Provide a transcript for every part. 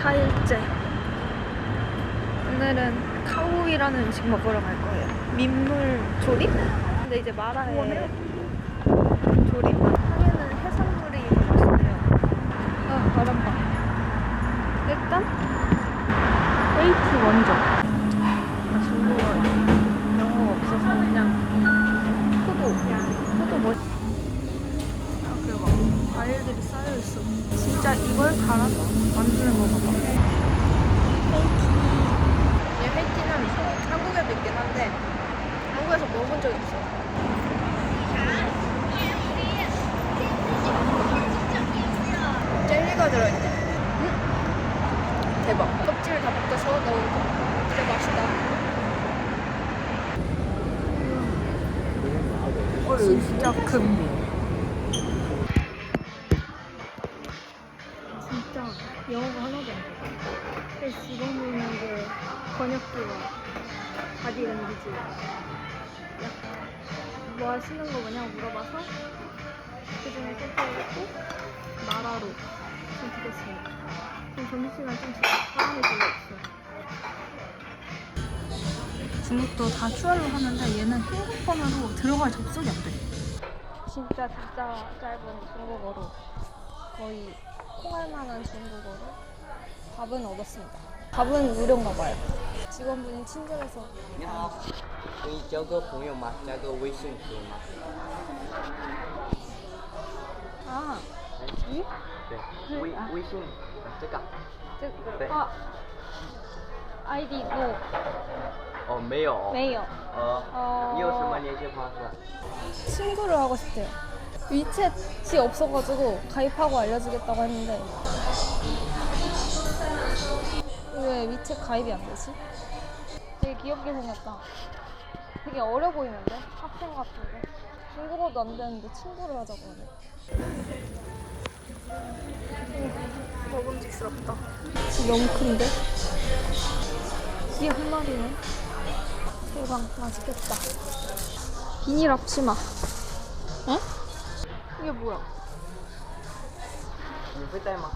4일째. 오늘은 카오이라는 음식 먹으러 갈 거예요. 민물 조림? 근데 이제 마라에 조림. 한에는 해산물이 맛있대요. 아, 바람봐. 일단 웨이트 먼저. 아, 중국어 영어가 없어서 그냥 포도 뭐? 아, 그리고 막 과일들이 쌓여있어. 진짜 이걸 갈아서 만드는 거 봐봐. 얘 헤이티는 한국에도 있긴 한데 한국에서 먹어본 적이 없어. 젤리가 들어있네. 대박. 껍질 다 벗겨서 넣어서 진짜 맛있다. 진짜 금. 진짜 영어가 하나도 안 돼. 그래서 지금 보는 게 번역기와 바디랭귀지. 뭐 하시는 거 뭐냐고 물어봐서 그중에 선택을 했고 마라로 선택했습니다. 지금 점심시간 좀 지금 사람이 별로 없어. 중국도 다 QR로 하는데 얘는 핸드폰으로 들어갈 접속이 안 돼. 진짜 짧은 중국어로 거의 통할 만한 중국어로 답은 얻었습니다. 답은 무료인가 봐요. 직원분이 친절해서. 你好，可以交个朋友吗？加个微信可以吗？ 아, 이? 对，微信这个。 네. 아, 아이디 노. 哦，没有。没有. 你有什么联系方式？ 친구를 하고 싶대요. 위챗이 없어가지고 가입하고 알려주겠다고 했는데 왜 위챗 가입이 안 되지? 되게 귀엽게 생겼다. 되게 어려 보이는데? 학생 같은데? 중국어도 안 되는데 친구를 하자고 하네. 먹음직스럽다. 너무 큰데? 이게 한 마리네. 대박, 맛있겠다. 비닐 앞치마. 에? 이게 뭐야? 你会带吗？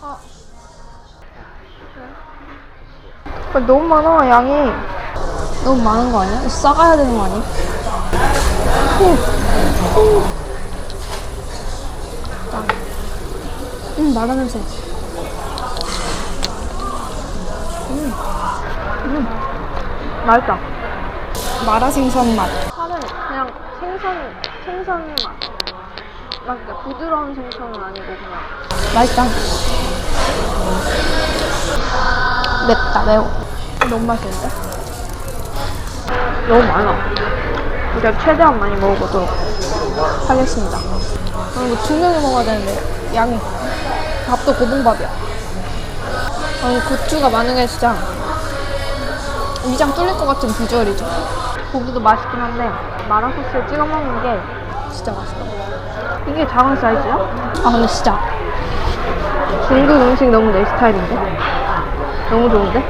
아. 그래? 너무 많아, 양이. 너무 많은 거 아니야? 싸가야 되는 거 아니야? 마라 냄새. 맛있다. 마라 생선 맛. 살은 그냥 생선 맛. 그러니까 부드러운 생선은 아니고 그냥. 맛있다. 맵다, 매워. 너무 맛있는데? 너무 많아. 그러니까 최대한 많이 먹어보도록 하겠습니다. 이거 2명이 먹어야 되는데 양이. 밥도 고봉밥이야. 고추가 많은 게 진짜 위장 뚫릴 것 같은 비주얼이죠. 고기도 맛있긴 한데 마라 소스에 찍어 먹는 게 진짜 맛있다. 이게 작은 사이즈야? 아 근데 진짜 중국 음식 너무 내 스타일인데? 너무 좋은데?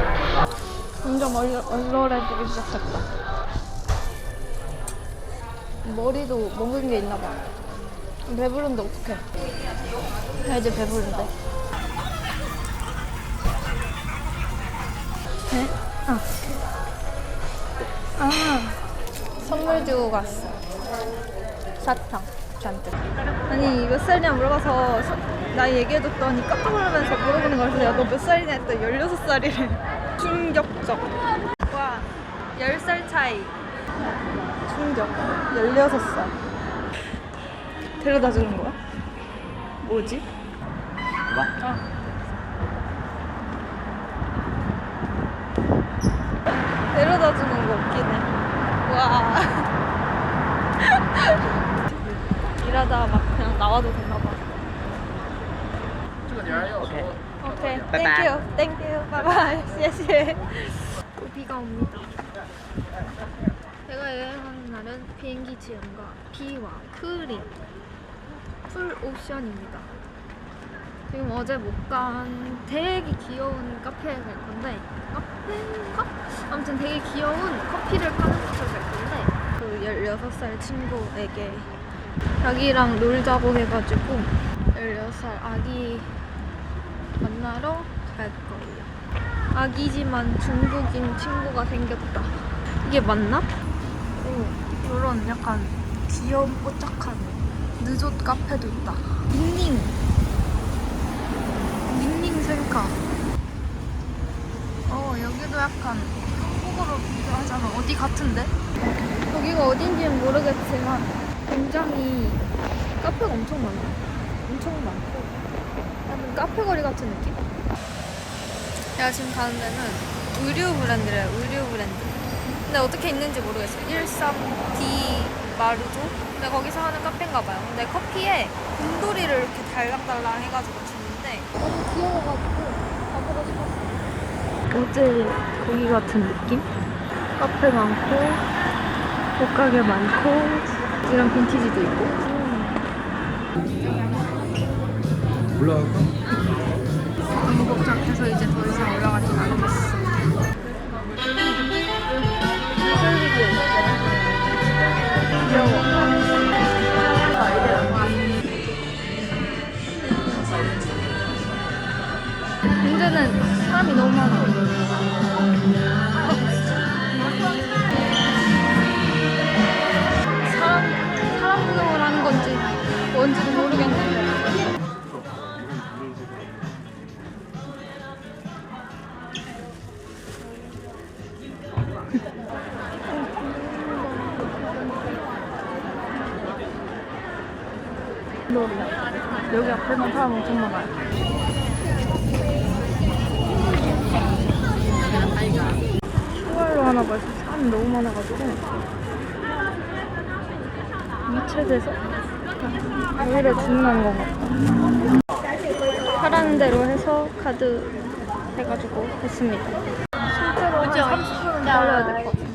점점 얼얼해지기 시작했다. 머리도 먹은 게 있나봐. 배부른데 어떡해. 나 이제 배부른데. 네? 선물 주고 갔어. 사탕 잔뜩. 아니 몇 살이냐 물어봐서 나이 얘기해줬더니 깜짝 놀라면서 물어보는 거라서 야 너 몇 살이냐 했더니 16살이래. 충격적. 와 10살 차이. 충격. 16살. 데려다 주는 거야? 뭐지? 봐. 데려다 주는 거 웃기네. 와. 일하다 막 그냥 나와도 되나 봐. 오케이. 오케이. 바이바이. 땡큐. 바이바이. 谢谢. 비가 옵니다. 제가 여행하는 날은 비행기 지연과 비와 흐린 풀오션입니다. 지금 어제 못 간 되게 귀여운 카페에 갈 건데 카페인가? 아무튼 되게 귀여운 커피를 파는 곳을 갈 건데 그 16살 친구에게 자기랑 놀자고 해가지고 16살 아기 만나러 갈 거예요. 아기지만 중국인 친구가 생겼다. 이게 맞나? 오, 이런 약간 귀여운 뽀짝한 느조 카페도 있다. 닝닝 생카. 여기도 약간 한국어로 비교하자면 어디 같은데? 여기가 어딘지는 모르겠지만 굉장히 카페가 엄청 많아. 엄청 많고 약간 카페 거리 같은 느낌? 내가 지금 가는 데는 의류 브랜드래요. 의류 브랜드. 근데 어떻게 있는지 모르겠어. 13D 마루조? 근데 거기서 하는 카페인가 봐요. 근데 커피에 곰돌이를 이렇게 달랑달랑 해가지고 주는데 너무 귀여워가지고 가보고 싶었어. 어제 거기 같은 느낌? 카페 많고 옷가게 많고 이런 빈티지도 있고. 올라갈까? 너무 복잡해서 이제 더 이상 올라가진 않겠어. 문제는 사람이 너무 많아. 사람 구경을 하는 건지 뭔지는 모르겠는데. 여기 앞에만 사람 엄청 많아요. 휴가로 하나 봐서 사람이 너무 많아가지고 미체돼서 여기를 주문하는 것 같다. 하라는 대로 해서 카드 해가지고 했습니다. 실제로 한 30분은 기다려야 될 것 같아요.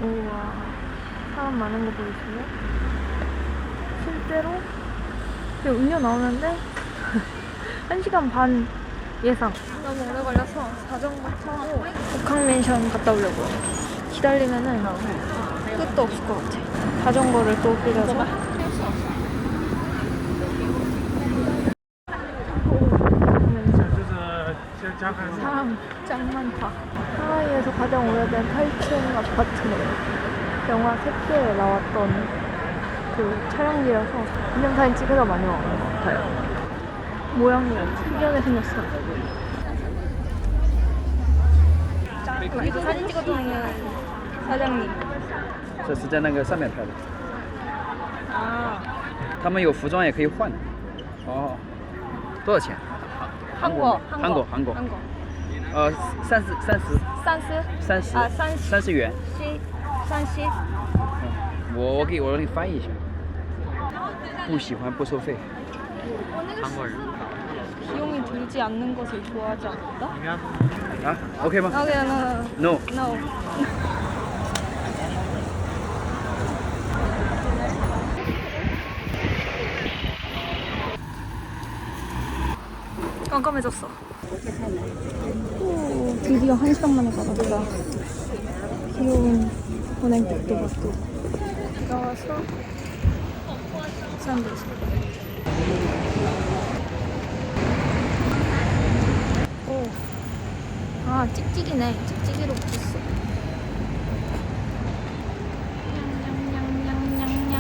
우와, 사람 많은 거 보이시나요? 실제로 지금 음료 나오는데 1시간 반 예상. 너무 오래 걸려서 자전거 타고 북한맨션 갔다 오려고요. 기다리면은 끝도 없을 것 같아. 자전거를 또 빌려서. 사람 짱 많다. 하와이에서 가장 오래된 8층 아파트네요. 영화 셋째에 나왔던 그 촬영지라서 기념사진 찍으러 많이 오는 것 같아요. 모양이 특이하게 생겼어. 여기서 사진 찍어주는 사장님. 这是在那个上面拍的， 아, 他们有服装也可以换的。哦，多少钱？ 한국. 韩国。30啊30元。山西。我给你翻译一下。不喜欢不收费。韩国人。 비용이 들지 않는 것을 좋아하지 않는다? 啊，OK 吗 Okay, no. ？No。 깜깜해졌어. 오, 드디어 1시간 만에 가봤다. 귀여운 보냉국도 봤고. 비가 와서 사람들이 있어. 오. 아, 찍찍이네. 찍찍이로 붙였어. 냥냥냥냥냥냥.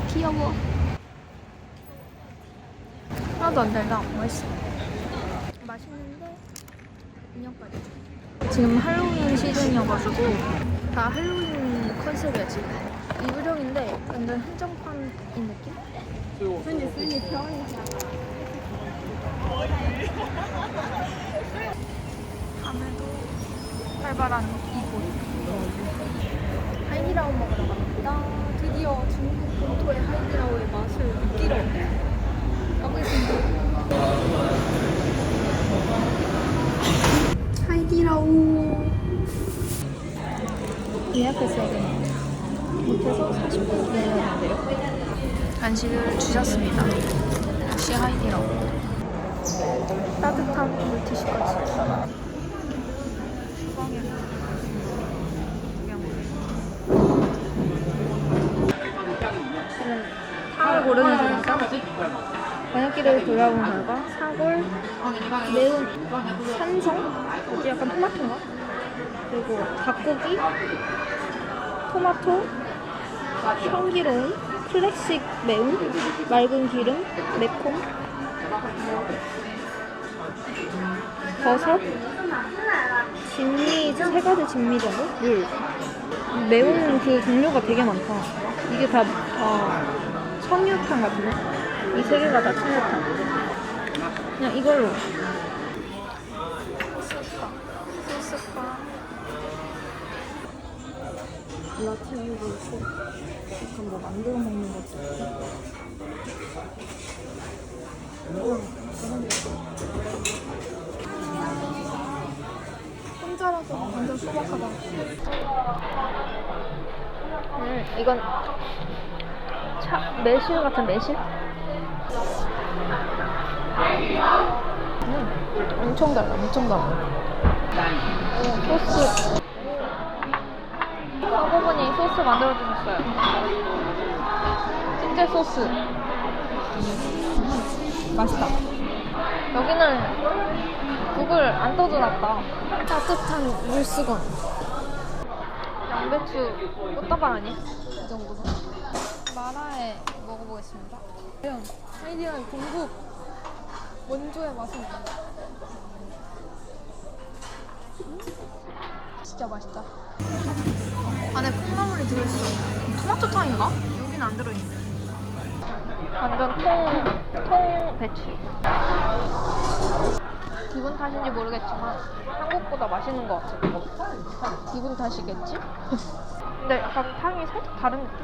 귀여워. 하나도 안 달다. 맛있어. 맛있는데 인형까지. 지금 할로윈 시즌이어가지고 다 할로윈 컨셉이야 지금. 이브령인데 완전 한정판인 느낌? 밤에도 활발한 이곳. 하이디라오 먹으러 갑니다. 드디어 중국 본토의 하이디라오의 맛을 느끼러 가보겠습니다. 예약했어야 되는데 못해서 40분 기다렸는데요. 간식을 주셨습니다. 역시 하이디라고. 따뜻한 물티슈까지. 주방에 지금 탕을 고르는 중이죠. 번역기를 돌아본 결과 사골, 매운 산성, 뭐지 약간 토마토인가? 그리고 닭고기, 토마토, 향기로운, 클래식 매운, 맑은 기름, 매콤, 버섯, 진미, 세 가지 진미 정도? 물. 매운 그 종류가 되게 많다. 이게 다 청유탕 같은데? 이 세 개가 다 청유탕. 그냥 이걸로. 소스파. 라틴으로 약간 뭐 만들어 먹는 것 같아. 혼자라서 완전 소박하다. 이건 매실 같은 매실? 엄청 달라, 엄청 달라. 소스. 사고분이 소스 만들어주셨어요. 찐제 소스. 맛있다. 여기는 국을 안 떠들었다. 따뜻한 물수건. 양배추 꽃다발 아니? 이 정도면. 마라에 먹어보겠습니다. 과연 하이디라의 공국 원조의 맛은 진짜 맛있다. 안에 콩나물이 들어있어. 토마토탕인가? 여기는 안 들어있네. 완전 통 배추. 기분 탓인지 모르겠지만 한국보다 맛있는 것 같아. 기분 탓이겠지? 근데 약간 탕이 살짝 다른 느낌.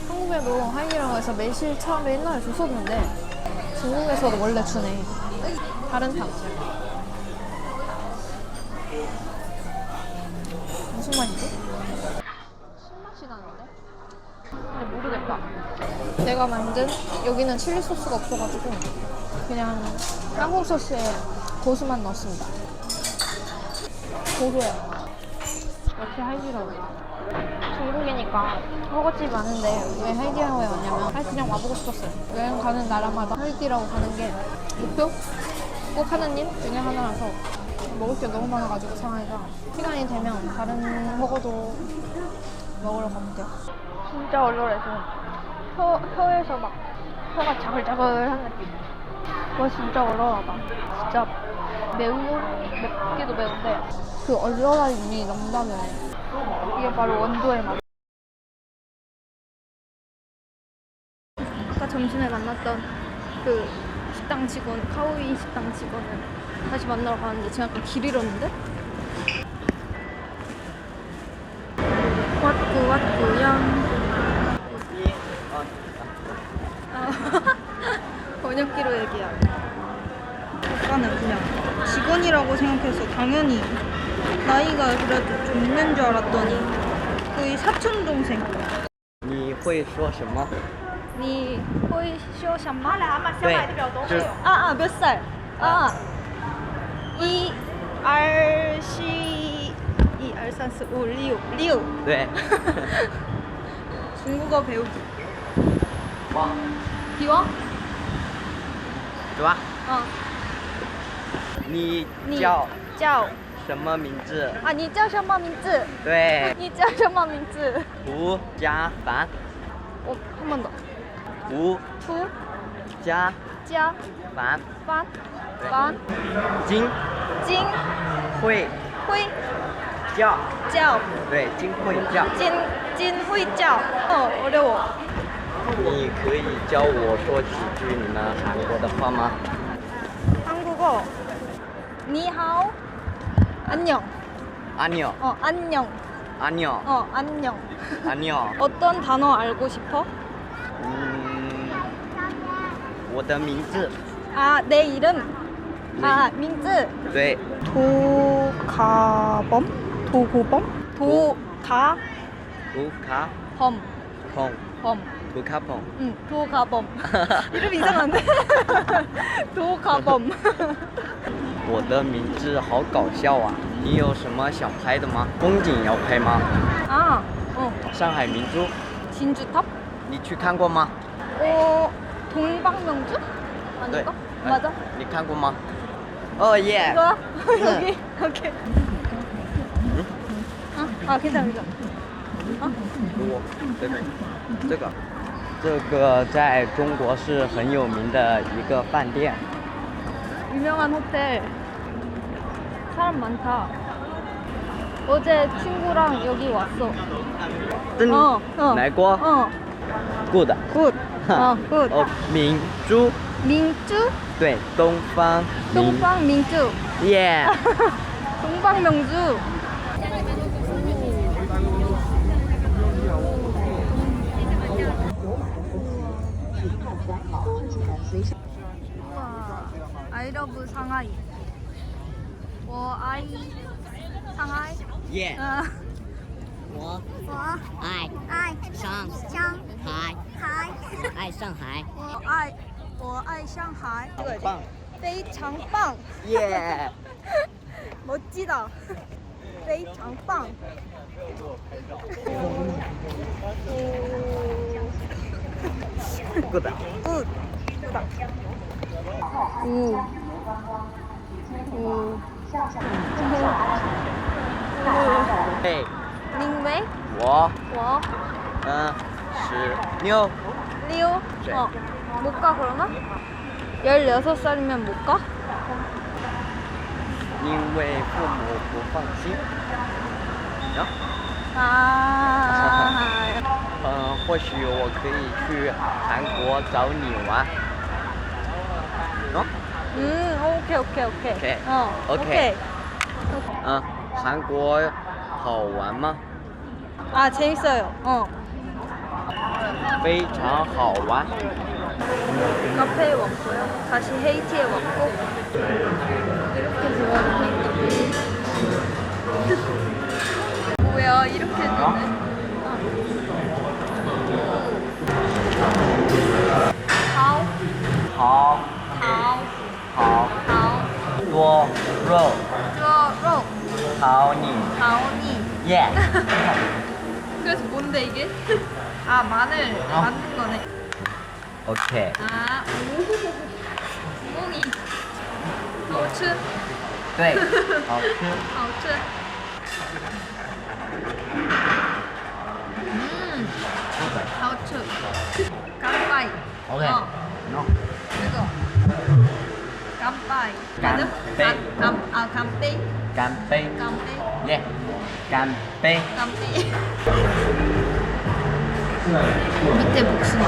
한국에도 하이디라고 해서 매실 처음에 옛날에 줬었는데 중국에서도 원래 주네. 다른 탕. 무슨 맛이지? 신맛이 나는데? 근데 모르겠다. 내가 만든 여기는 칠리 소스가 없어가지고 그냥 한국 소스에 고수만 넣었습니다. 고소해. 역시 하이디라고. 중국이니까 허거집이 많은데 왜 하이디라고에 왔냐면 그냥 와보고 싶었어요. 여행 가는 나라마다 하이디라고 가는 게 목표? 꼭 하는 일 중에 하나라서 먹을 게 너무 많아가지고 상하이가 시간이 되면 다른 허거도 먹으러 가면 돼요. 진짜 얼얼해서 혀에서 막 혀가 자글자글한 느낌. 와 진짜 얼얼하다. 진짜 맵기도 매운데 그 얼얼함이 넘나면 이게 바로 원조의 맛. 아까 점심에 만났던 그 식당 직원, 카오이 식당 직원을 다시 만나러 가는데 제가 아까 길 잃었는데? 왔구요. 번역기로 얘기야. 오빠는 그냥 직원이라고 생각해서 당연히 나이가 그래도 좀 있는 줄 알았더니 거의 사촌 동생. 你会说什么？你会说什么？对，就是몇 살? 1, 2, 3, 4, 5, 6. 对。 중국어 배우기. 哇， 비와? 是吧？ 你叫叫什么名字？你叫什么名字？对，你叫什么名字？吴家凡， 한 번 더. 吴푸, 家家, 凡， 반, 对 반, 金 징, 会 hui, 叫， 叫, 对，金会叫。 진, hui, 叫. 어려워. 你可以教我说几句你们韩国的话吗？ 한국어. 니하오, 안녕. 안녕, 안녕. 안녕, 안녕. 안녕。 어떤 단어 알고 싶어? 我的名字， 내 이름. 네. 名字. 对， 도가범? 도고범? 도가범. 두카펑 범. 두카펑 응, 도가범. 이름 이상한데? 도가범. 我的名字好搞笑啊！你有什么想拍的吗？风景要拍吗？ 아, 어. 上海明珠， 진주탑? 你去看过吗？ 동방명주? 对 아닌가? ， 맞아? 你看过吗？哦耶！ 이거야? 여기? 오케이. 아, 괜찮아, 괜찮아. 这个在中国是很有名的一个饭店。 유명한 호텔. 사람 많다. 어제 친구랑 여기 왔어. 真 어, 어. 来过 어, ，good。 굿. 어, 굿. 哦，明珠， 민주? 对，东方明， 동방민주. 耶！ 동방명주. 우와, I love 상하이. 我爱상하이. 耶！ 아, 我我爱爱上上海，海，爱上海。我爱上海. 棒，非常棒. 耶！ 멋지다. 非常棒. good。 굿. 우. 우. 哎，宁为我我16， 리오. 네. 못 가 그러나? 16살이면 못 가? 因为父母不放心。呀， 아. 或许我可以去韩国找你玩。오케이, 오케이, 오케이. 오케이. 오케이. 오케이. 韩国好玩吗？ 아, 재밌어요. 非常好玩。 카페에 왔고요. 다시 헤이티에 왔고. 이렇게 들어왔네. 뭐야, 이렇게 했는데. 好好，好好，好多肉，肉好你， 가오니. 耶！ 그래서 뭔데 이게? 아, 마늘 만든 거네. OK， 아, 오. 구멍이. 好吃对，好吃。好吃.好吃. 깜빠이. OK， 喏， 이거. 깜빠이. 깜빼이. 깜빼이. 干杯， 깜빼이. 耶！干杯。 깜빼이. 밑에 목숨.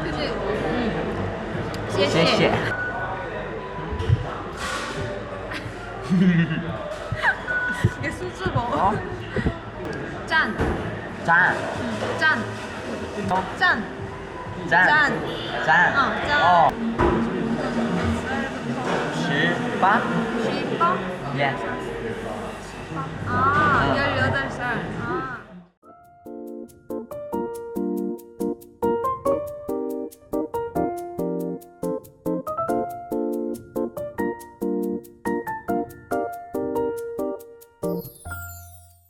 그치? 谢谢谢。 이게 수줍어. 짠. 赞， 짠. 짠. 赞，赞，赞。짠. 哦。18， 쥐빵. 耶！ 아.